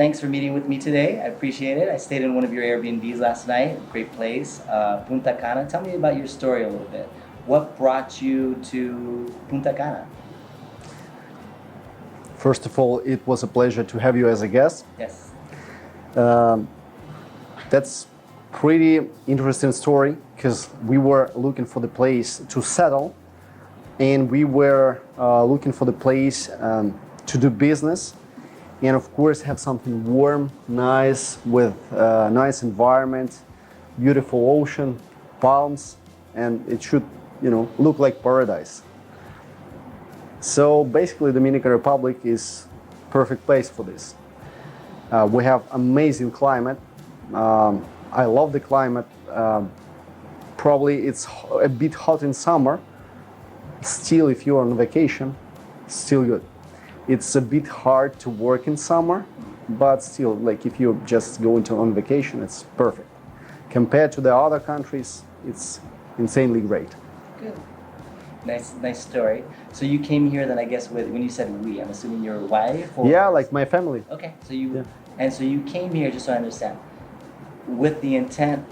thanks for meeting with me today. I appreciate it. I stayed in one of your Airbnbs last night. Great place, Punta Cana. Tell me about your story a little bit. What brought you to Punta Cana? First of all, it was a pleasure to have you as a guest. Yes. That's pretty interesting story because we were looking for the place to settle, and we were looking for the place to do business, and of course have something warm, nice, with nice environment, beautiful ocean, palms, and it should, look like paradise. So basically, Dominican Republic is perfect place for this. We have amazing climate. I love the climate. Probably it's a bit hot in summer. Still, if you're on vacation, still good. It's a bit hard to work in summer, but still, like if you just go into on vacation, it's perfect. Compared to the other countries, it's insanely great. Good. Nice story. So you came here then, I guess, when you said we, I'm assuming your wife? Or Yeah, like my family. Okay, so you came here, just so I understand, with the intent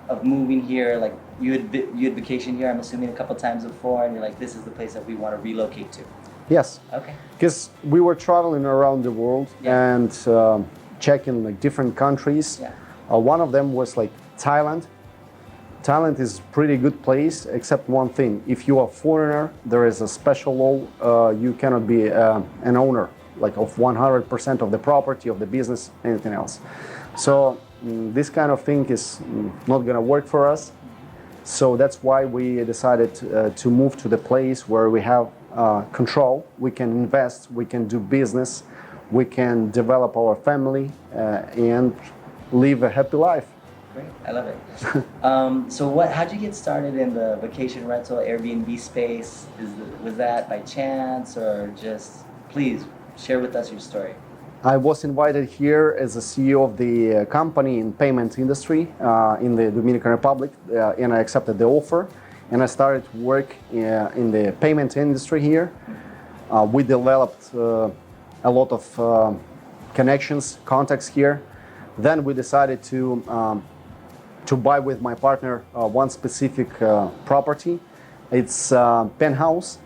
of moving here, like you had vacationed here, I'm assuming, a couple times before, and you're like, this is the place that we want to relocate to. Yes. Okay. Because we were traveling around the world and checking like different countries. Yeah. One of them was like Thailand. Thailand is a pretty good place, except one thing. If you are a foreigner, there is a special law. You cannot be an owner, like of 100% of the property, of the business, anything else. So this kind of thing is not going to work for us. So that's why we decided to move to the place where we have control. We can invest, we can do business, we can develop our family and live a happy life. Great, I love it. So how'd you get started in the vacation rental Airbnb space? Was that by chance or just, please share with us your story. I was invited here as a CEO of the company in payment industry in the Dominican Republic, and I accepted the offer, and I started to work in the payment industry here. We developed a lot of connections, contacts here. Then we decided to buy with my partner one specific property. It's a penthouse,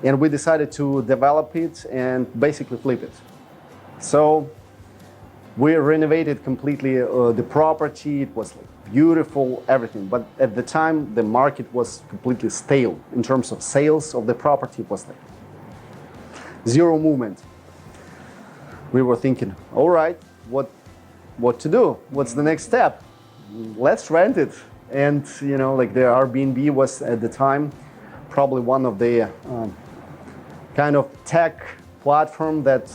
and we decided to develop it and basically flip it. So we renovated completely the property. It was like beautiful, everything. But at the time, the market was completely stale in terms of sales of the property. It was like zero movement. We were thinking, all right, what to do? What's the next step? Let's rent it. And like the Airbnb was at the time probably one of the kind of tech platform that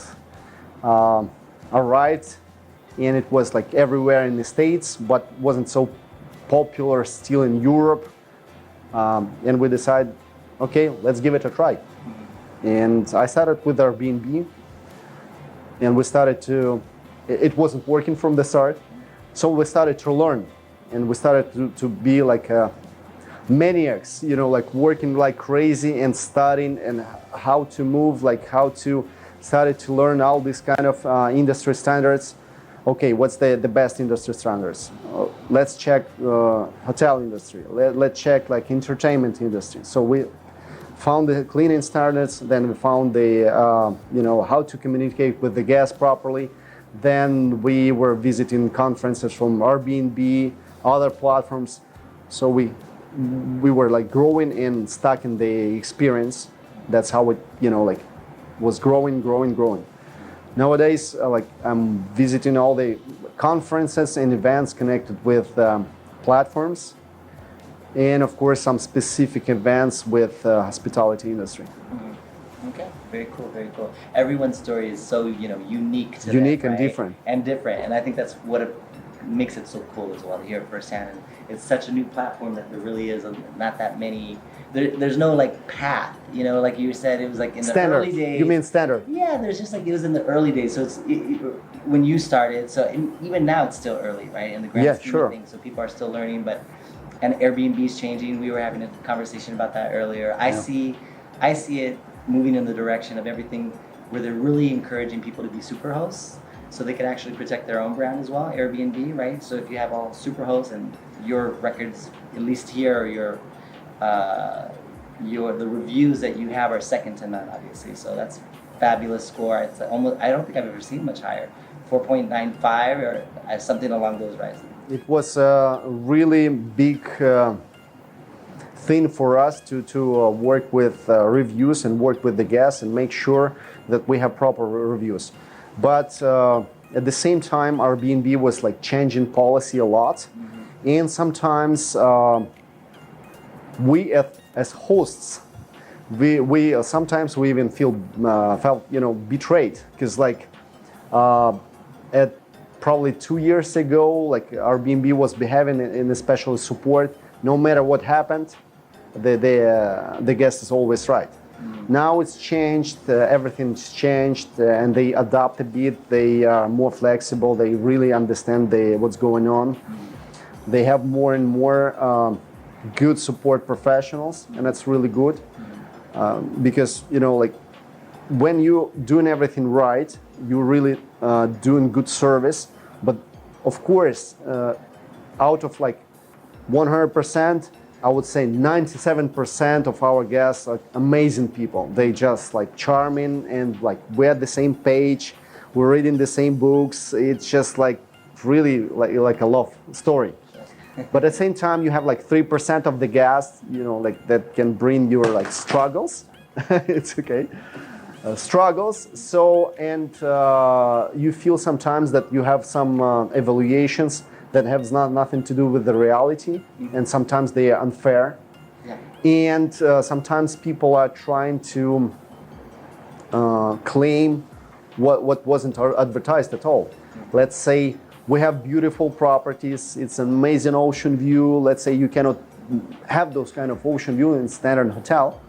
arrived, and it was like everywhere in the States, but wasn't so popular still in Europe. And we decided, okay, let's give it a try. And I started with Airbnb, and we started it wasn't working from the start, so we started to learn, and we started to be like maniacs, like working like crazy and studying and how to move, like how to started to learn all these kind of industry standards. Okay, what's the best industry standards? Let's check hotel industry. Let's check like entertainment industry. So we found the cleaning standards. Then we found the how to communicate with the guests properly. Then we were visiting conferences from Airbnb, other platforms. So we were like growing and stuck in the experience. That's how it was growing. Nowadays, I'm visiting all the conferences and events connected with platforms, and of course some specific events with hospitality industry. Mm-hmm. Okay, very cool. Everyone's story is so unique to unique them, and right? different. And I think that's what makes it so cool as well to hear it firsthand. And it's such a new platform that there really is not that many. There's no like path, like you said, it was like in the early days. You mean standard? Yeah, there's just like it was in the early days. So it's when you started. So even now it's still early, right? In the grand scheme of things. So people are still learning, and Airbnb is changing. We were having a conversation about that earlier. I see it moving in the direction of everything where they're really encouraging people to be super hosts. so they can actually protect their own brand as well, Airbnb, right? So if you have all Superhost and your records, at least here, or the reviews that you have are second to none, obviously. So that's fabulous score. It's almost, I don't think I've ever seen much higher, 4.95 or something along those lines. It was a really big thing for us to work with reviews and work with the guests and make sure that we have proper reviews. But at the same time, Airbnb was like changing policy a lot, mm-hmm. and sometimes we as hosts, we sometimes we even felt betrayed, because like at probably 2 years ago, like Airbnb was behaving in a special support. No matter what happened, the guest is always right. Mm-hmm. Now it's changed, everything's changed, and they adapt a bit. They are more flexible. They really understand what's going on. Mm-hmm. They have more and more good support professionals, and that's really good. Mm-hmm. Because like when you're doing everything right, you're really doing good service. But of course, out of like 100%, I would say 97% of our guests are amazing people. They just like charming, and like we're at the same page, we're reading the same books. It's just like really like a love story. But at the same time, you have like 3% of the guests, like that can bring your like struggles. It's okay. Struggles. So, and you feel sometimes that you have some evaluations that have nothing to do with the reality, mm-hmm. and sometimes they are unfair. Yeah. And sometimes people are trying to claim what wasn't advertised at all. Mm-hmm. Let's say we have beautiful properties, it's an amazing ocean view. Let's say you cannot have those kind of ocean view in standard hotel.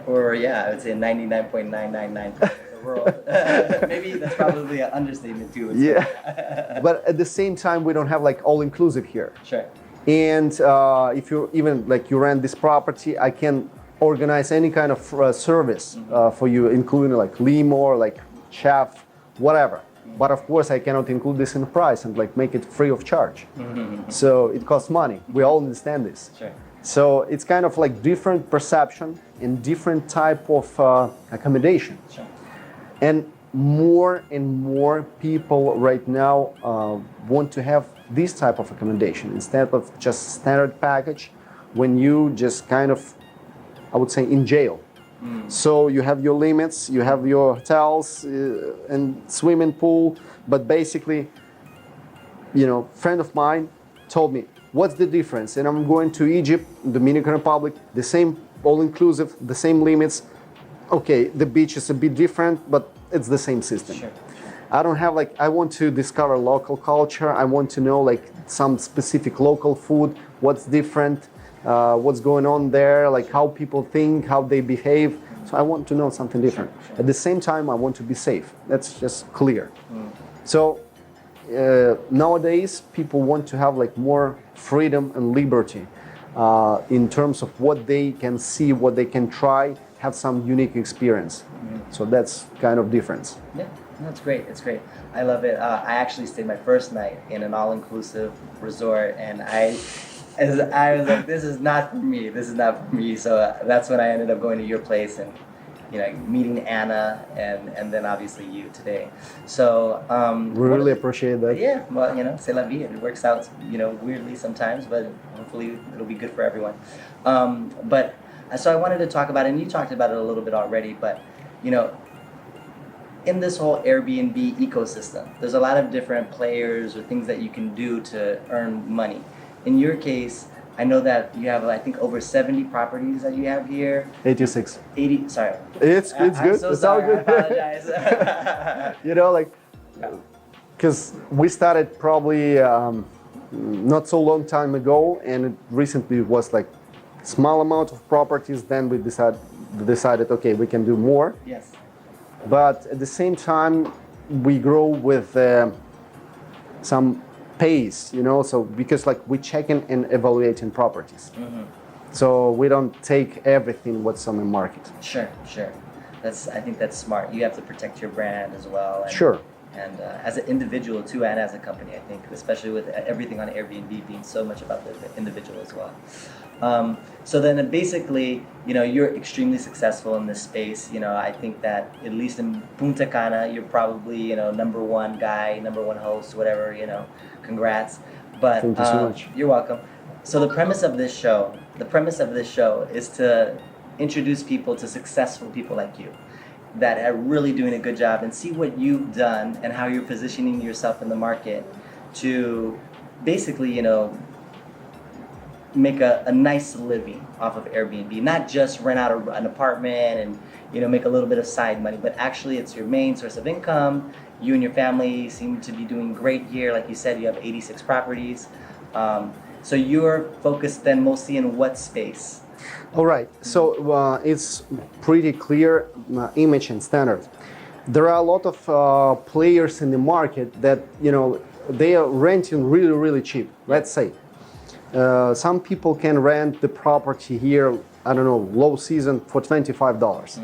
Or I would say 99.999% of the world. Maybe that's probably an understatement too. Yeah. But at the same time, we don't have like all-inclusive here. Sure. And if you even like you rent this property, I can organize any kind of service mm-hmm. For you, including like limo or like chef, whatever. Mm-hmm. But of course, I cannot include this in the price and like make it free of charge. Mm-hmm. So it costs money. We all understand this. Sure. So it's kind of like different perception and different type of accommodation. Sure. And more people right now want to have this type of accommodation instead of just standard package when you just kind of, I would say, in jail. Mm. So you have your limits, you have your hotels and swimming pool, but basically, friend of mine told me, what's the difference? And I'm going to Egypt, Dominican Republic, the same all-inclusive, the same limits. Okay, the beach is a bit different, but it's the same system. Sure. I don't have I want to discover local culture. I want to know like some specific local food, what's different, what's going on there, like how people think, how they behave. So I want to know something different. Sure. At the same time, I want to be safe. That's just clear. Mm. So nowadays, people want to have like more freedom and liberty in terms of what they can see, what they can try, have some unique experience. Mm-hmm. So that's kind of difference. Yeah, that's great. It's great. I love it. I actually stayed my first night in an all-inclusive resort, and I was like, this is not for me. This is not for me. So that's when I ended up going to your place and meeting Anna and then obviously you today. So we really appreciate that. Yeah, well, c'est la vie. It works out, weirdly sometimes, but hopefully it'll be good for everyone. But so I wanted to talk about it, and you talked about it a little bit already, but in this whole Airbnb ecosystem, there's a lot of different players or things that you can do to earn money. In your case, I know that you have, I think, over 70 properties that you have here. 86. 80, sorry. It's good. I'm so it's sorry, all good. I apologize. Because we started probably not so long time ago, and it recently was like small amount of properties. Then we decided, okay, we can do more. Yes. But at the same time, we grow with some pace, so because like we checking and evaluating properties. Mm-hmm. So we don't take everything what's on the market. Sure. I think that's smart. You have to protect your brand as well. And, sure. and as an individual too, and as a company, I think, especially with everything on Airbnb being so much about the individual as well. So then basically, you're extremely successful in this space. I think that at least in Punta Cana, you're probably, number one guy, number one host, whatever, congrats. But thank you so much. You're welcome. So the premise of this show is to introduce people to successful people like you that are really doing a good job, and see what you've done and how you're positioning yourself in the market to basically, make a nice living off of Airbnb, not just rent out an apartment and make a little bit of side money, but actually it's your main source of income. You and your family seem to be doing great here. Like you said, you have 86 properties. So you're focused then mostly in what space? All right, so it's pretty clear image and standard. There are a lot of players in the market that they are renting really, really cheap. Let's say some people can rent the property here, I don't know, low season for $25.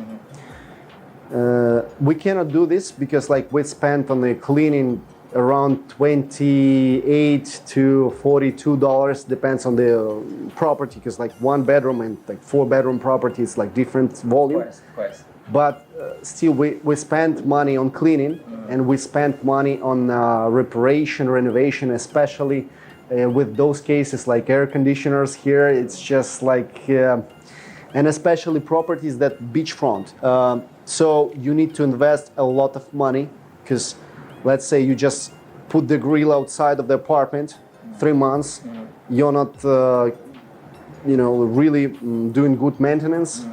We cannot do this because we spent on the cleaning around $28 to $42, depends on the property, because one bedroom and 4-bedroom property is different volume. Of course. But still we spent money on cleaning, and we spent money on reparation, renovation, especially with those cases like air conditioners here. It's just and especially properties that beachfront. So you need to invest a lot of money, because let's say you just put the grill outside of the apartment, 3 months, you're not, really doing good maintenance.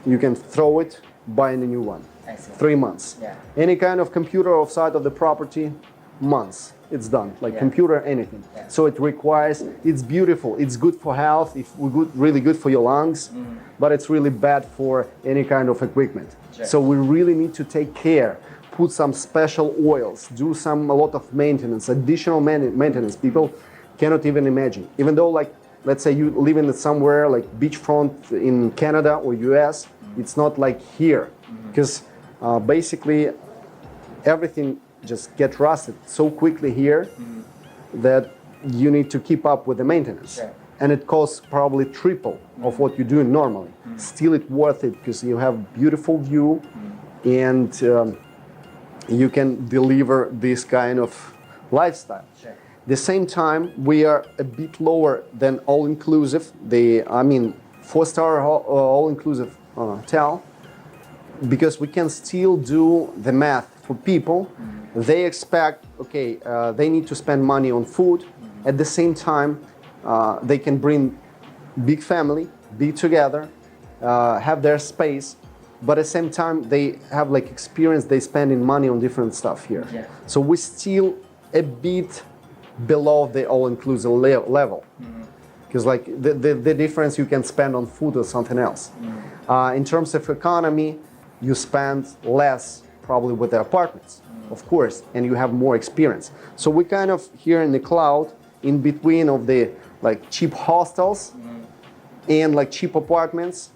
You can throw it, buy a new one. I see. 3 months. Yeah. Any kind of computer outside of the property, months. It's done. Computer, anything. Yeah. So it requires. It's beautiful. It's good for health. It's really good for your lungs, but it's really bad for any kind of equipment. Sure. So we really need to take care. Put some special oils. Do a lot of maintenance, additional maintenance. People cannot even imagine. Even though, let's say you live in somewhere like beachfront in Canada or US, it's not like here, because basically everything just get rusted so quickly here that you need to keep up with the maintenance. Sure. And it costs probably triple of what you're doing normally. Still it's worth it because you have beautiful view and you can deliver this kind of lifestyle. Sure. The same time, we are a bit lower than all-inclusive. 4-star all-inclusive hotel, because we can still do the math for people. They expect, they need to spend money on food. At the same time, they can bring big family, be together, have their space, but at the same time, they have experience, they spending money on different stuff here. Yeah. So we're still a bit below the all-inclusive level. Because the difference you can spend on food or something else. In terms of economy, you spend less probably with the apartments, of course, and you have more experience. So we kind of here in the cloud, in between of the cheap hostels and cheap apartments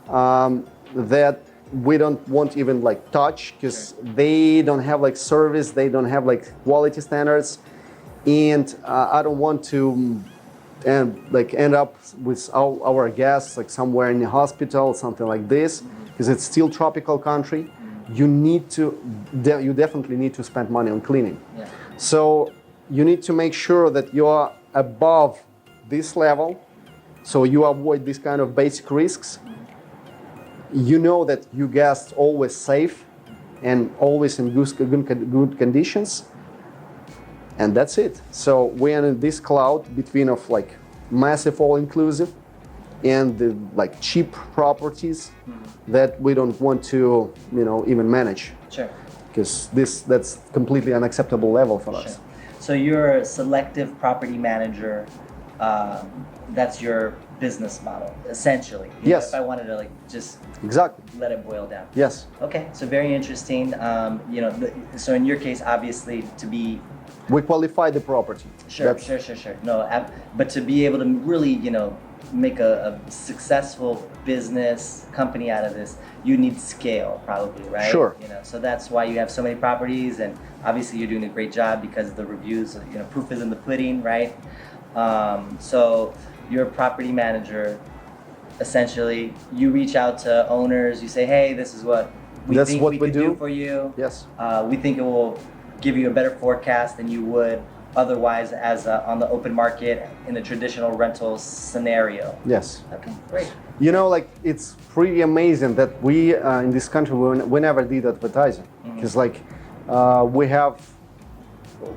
that we don't want even touch, because they don't have service, they don't have quality standards, and I don't want to end up with our guests somewhere in the hospital, something like this, because it's still tropical country. You definitely need to spend money on cleaning. Yeah. So you need to make sure that you are above this level, so you avoid these kind of basic risks. You know that your guests always safe and always in good conditions, and that's it. So we are in this cloud between of massive all-inclusive and the cheap properties that we don't want to even manage. Sure. Because that's completely unacceptable level for us. So you're a selective property manager. That's your business model, essentially. Yes. If I wanted to just Exactly. let it boil down. Yes. Okay. So very interesting. So in your case, obviously, to be We qualify the property. Sure. No, but to be able to really, make a successful business company out of this, you need scale probably, right? Sure. You know, so that's why you have so many properties, and obviously you're doing a great job because of the reviews. You know, proof is in the pudding, right? So you're a property manager. Essentially, you reach out to owners. You say, "Hey, this is what we think we could do for you. Yes. We think it will give you a better forecast than you would otherwise as on the open market in a traditional rental scenario." Yes. Okay, great. You know, like it's pretty amazing that we in this country we never did advertising because like we have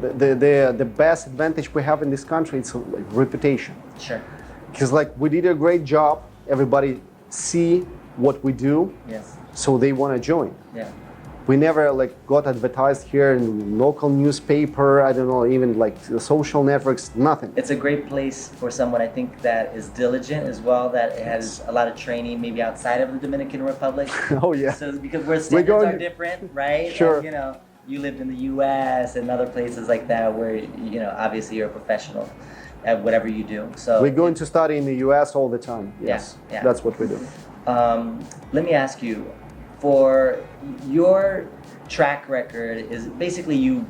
the best advantage we have in this country. It's like reputation. Sure. Because like we did a great job. Everybody see what we do. Yes. So they want to join. Yeah. We never like got advertised here in local newspaper. I don't know, even like social networks. Nothing. It's a great place for someone, I think, that is diligent as well. That has a lot of training, maybe outside of the Dominican Republic. Oh yeah. So because where standards are different, right? Sure. And, you know, you lived in the U.S. and other places like that, where you know, obviously you're a professional at whatever you do. So we're going to study in the U.S. all the time. Yes. Yeah. That's what we do. Let me ask you, for your track record is basically you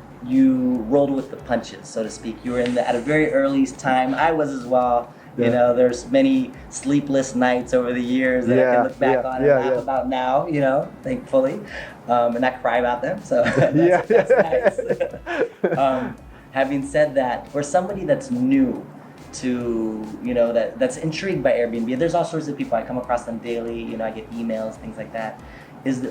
rolled with the punches, so to speak. You were in at a very early time. I was as well. Yeah. You know, there's many sleepless nights over the years that I can look back on and laugh about now, you know, thankfully, and not cry about them. So that's nice. Having said that, for somebody that's new to, you know, that's intrigued by Airbnb, there's all sorts of people. I come across them daily. You know, I get emails, things like that.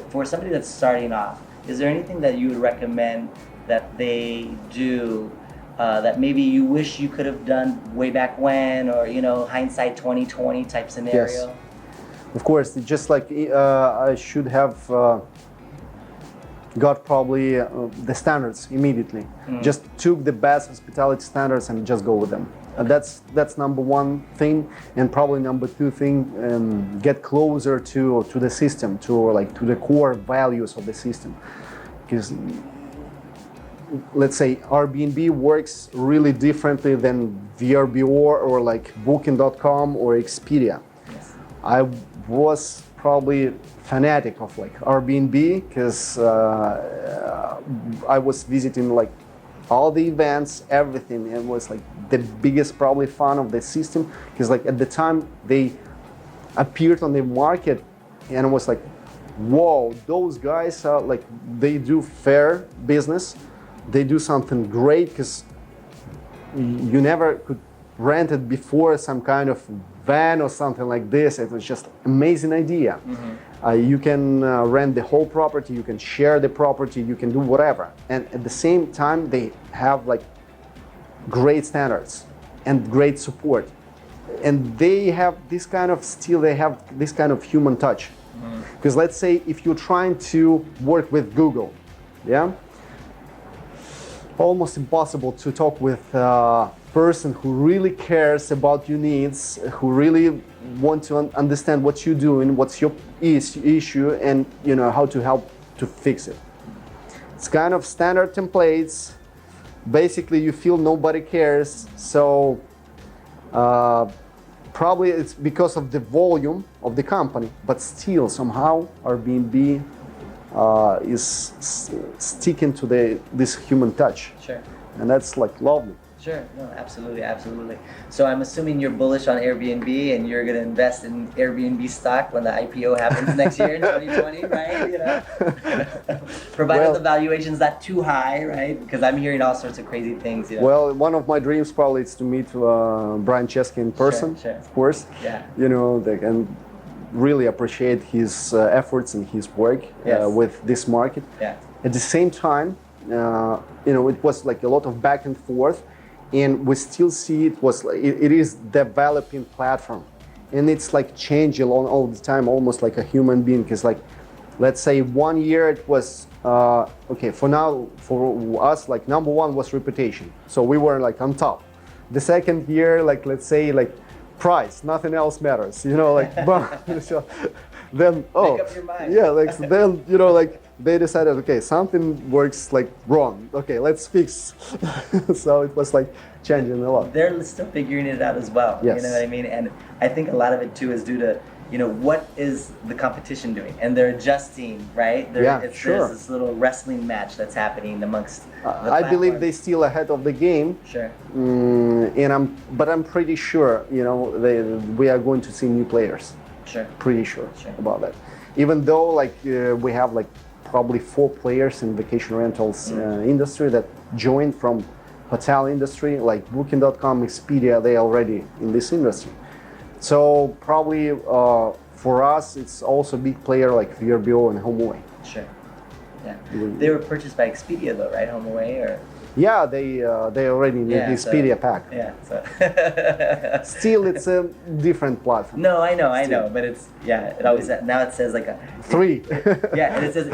For somebody that's starting off, is there anything that you would recommend that they do that maybe you wish you could have done way back when, or, you know, hindsight 2020 type scenario? Yes. Of course, just like I should have got probably the standards immediately. Just took the best hospitality standards and just go with them. That's number one thing, and probably number two thing, get closer to the system, to the core values of the system. Because let's say Airbnb works really differently than VRBO or like Booking.com or Expedia. Yes. I was probably fanatic of like Airbnb because I was visiting like all the events, everything, and it was like the biggest probably fan of the system because like at the time they appeared on the market and I was like, whoa, those guys are like, they do fair business, they do something great because you never could rent it before, some kind of van or something like this. It was just amazing idea. You can rent the whole property, you can share the property, you can do whatever. And at the same time, they have like great standards and great support. And they have this kind of, still they have this kind of human touch. Because let's say if you're trying to work with Google, yeah? Almost impossible to talk with a person who really cares about your needs, who really want to understand what you're doing, what's your issue, and you know how to help to fix it. It's kind of standard templates. Basically, you feel nobody cares, so probably it's because of the volume of the company, but still somehow Airbnb is sticking to this human touch. Sure. And that's like lovely. Sure, no, absolutely, absolutely. So I'm assuming you're bullish on Airbnb and you're going to invest in Airbnb stock when the IPO happens next year in 2020, right? You know, provided the valuation's not too high, right? Because I'm hearing all sorts of crazy things. You know? Well, one of my dreams probably is to meet Brian Chesky in person, sure. Of course. Yeah. You know, and really appreciate his efforts and his work with this market. Yeah. At the same time, you know, it was like a lot of back and forth. And we still see it is developing platform, and it's like changing all the time, almost like a human being. Because like, let's say 1 year it was okay. For now, for us, like number one was reputation, so we were like on top. The second year, like let's say like price, nothing else matters, you know, like so then Make up your mind. yeah, like so then you know like they decided, okay, something works like wrong. Okay, let's fix. So it was like changing a lot. They're still figuring it out as well. Yes. You know what I mean? And I think a lot of it too is due to, what is the competition doing? And they're adjusting, right? There's this little wrestling match that's happening amongst the I believe platforms. they're still ahead of the game. Sure. But I'm pretty sure, we are going to see new players. Sure. Pretty sure about that. Even though we have probably 4 players in vacation rentals industry that joined from hotel industry, like Booking.com, Expedia, they already in this industry. So probably for us, it's also a big player like VRBO and HomeAway. Sure. Yeah. They were purchased by Expedia though, right? HomeAway or? Yeah, they already need the Expedia pack. Yeah. So. Still, it's a different platform. No, I know, but it's it always now it says like a 3. Yeah, and it says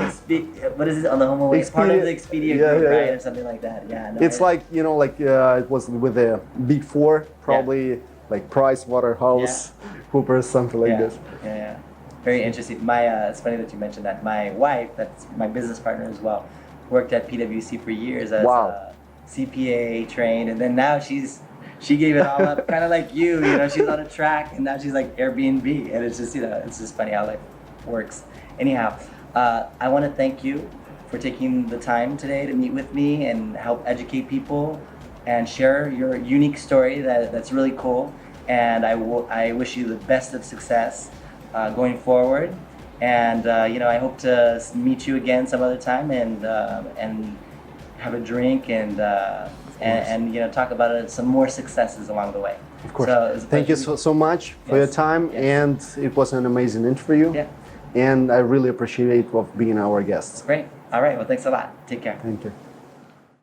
what is it on the HomeAway? It's part of the Expedia group, right, or something like that. Yeah. No, it's it was with the Big 4, probably like Price Waterhouse, Cooper, something like this. Yeah. Very interesting. It's funny that you mentioned that. My wife, that's my business partner as well, worked at PwC for years as a CPA trained, and then now she gave it all up, kind of like you. She's on a track, and now she's like Airbnb, and it's just it's just funny how life works. Anyhow, I want to thank you for taking the time today to meet with me and help educate people and share your unique story that's really cool. And I wish you the best of success going forward. And I hope to meet you again some other time and have a drink and talk about some more successes along the way. Of course. So thank you so much for your time, and it was an amazing interview. Yeah. And I really appreciate of being our guests. Great. All right. Well, thanks a lot. Take care. Thank you.